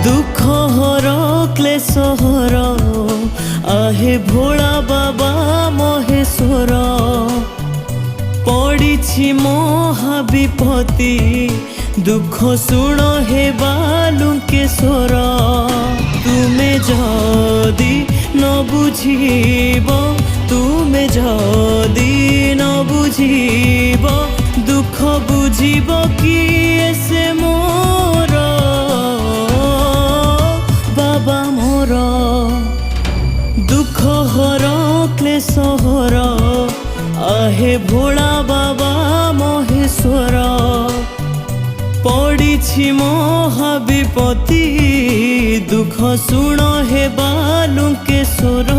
दुख हर क्लेश हर आहे भोला बाबा महेश्वर पड़ी महाविपत्ति दुख शुण हे बालुकेश्वर तुमे जदि न बुझीब तुमे जदि न बुझीब दुख बुझीब किए से मोर बाबा मोर दुख हर क्लेश हर आहे भोला बाबा महेश्वर पड़ी महाविपत्ति दुख शुण हे बालुकेश्वर।